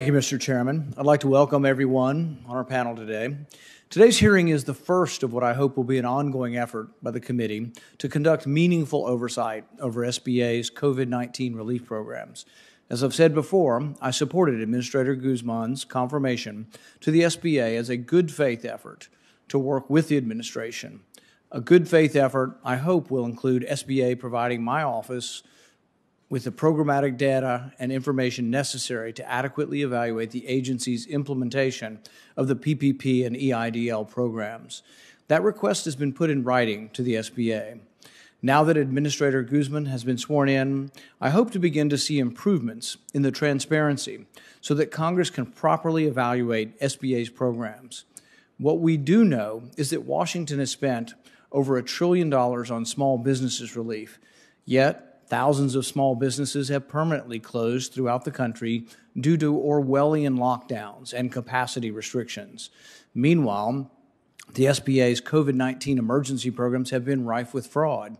Thank you, Mr. Chairman. I'd like to welcome everyone on our panel today. Today's hearing is the first of what I hope will be an ongoing effort by the committee to conduct meaningful oversight over SBA's COVID-19 relief programs. As I've said before, I supported Administrator Guzman's confirmation to the SBA as a good faith effort to work with the administration. A good faith effort, I hope, will include SBA providing my office with the programmatic data and information necessary to adequately evaluate the agency's implementation of the PPP and EIDL programs. That request has been put in writing to the SBA. Now that Administrator Guzman has been sworn in, I hope to begin to see improvements in the transparency so that Congress can properly evaluate SBA's programs. What we do know is that Washington has spent over $1 trillion on small businesses relief, yet thousands of small businesses have permanently closed throughout the country due to Orwellian lockdowns and capacity restrictions. Meanwhile, the SBA's COVID-19 emergency programs have been rife with fraud.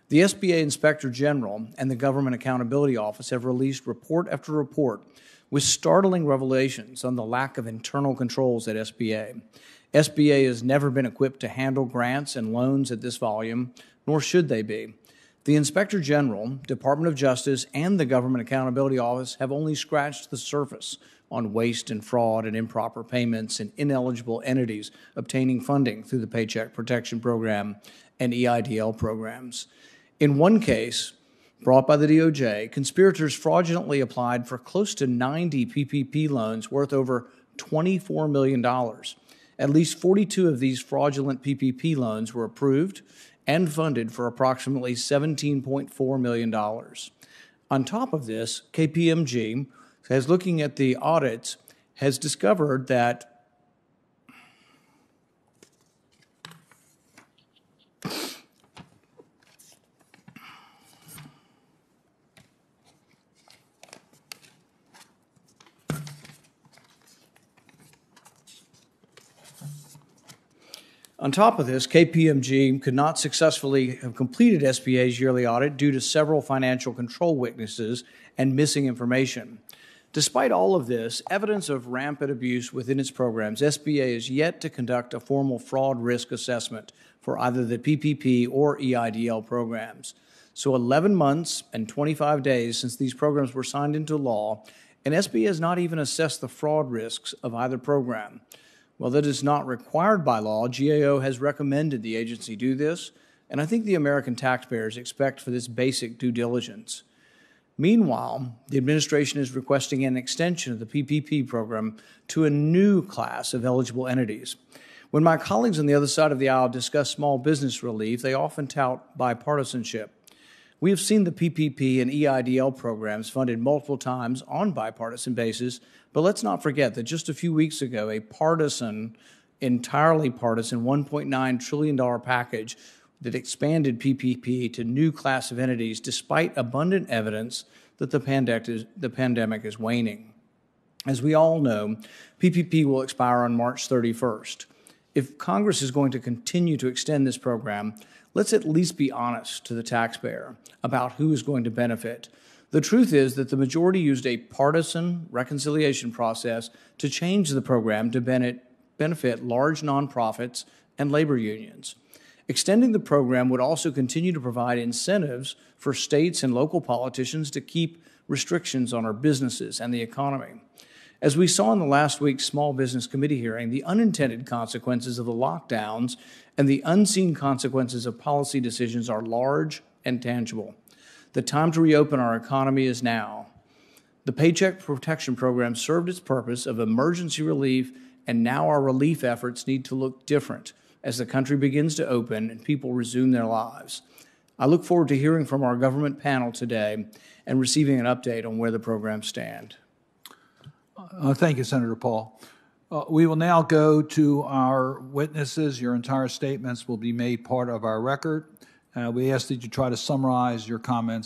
The SBA Inspector General and the Government Accountability Office have released report after report with startling revelations on the lack of internal controls at SBA. SBA has never been equipped to handle grants and loans at this volume, nor should they be. The Inspector General, Department of Justice, and the Government Accountability Office have only scratched the surface on waste and fraud and improper payments and ineligible entities obtaining funding through the Paycheck Protection Program and EIDL programs. In one case, brought by the DOJ, conspirators fraudulently applied for close to 90 PPP loans worth over $24 million. At least 42 of these fraudulent PPP loans were approved and funded for approximately $17.4 million. On top of this, KPMG, as looking at the audits, has discovered that KPMG could not successfully have completed SBA's yearly audit due to several financial control weaknesses and missing information. Despite all of this, evidence of rampant abuse within its programs, SBA is yet to conduct a formal fraud risk assessment for either the PPP or EIDL programs. So 11 months and 25 days since these programs were signed into law, and SBA has not even assessed the fraud risks of either program. While that is not required by law, GAO has recommended the agency do this, and I think the American taxpayers expect for this basic due diligence. Meanwhile, the administration is requesting an extension of the PPP program to a new class of eligible entities. When my colleagues on the other side of the aisle discuss small business relief, they often tout bipartisanship. We have seen the PPP and EIDL programs funded multiple times on bipartisan basis, but let's not forget that just a few weeks ago, a entirely partisan $1.9 trillion package that expanded PPP to new class of entities despite abundant evidence that the pandemic is waning. As we all know, PPP will expire on March 31st. If Congress is going to continue to extend this program, let's at least be honest to the taxpayer about who is going to benefit. The truth is that the majority used a partisan reconciliation process to change the program to benefit large nonprofits and labor unions. Extending the program would also continue to provide incentives for states and local politicians to keep restrictions on our businesses and the economy. As we saw in the last week's Small Business Committee hearing, the unintended consequences of the lockdowns and the unseen consequences of policy decisions are large and tangible. The time to reopen our economy is now. The Paycheck Protection Program served its purpose of emergency relief, and now our relief efforts need to look different as the country begins to open and people resume their lives. I look forward to hearing from our government panel today and receiving an update on where the programs stand. Thank you, Senator Paul. We will now go to our witnesses. Your entire statements will be made part of our record. We ask that you try to summarize your comments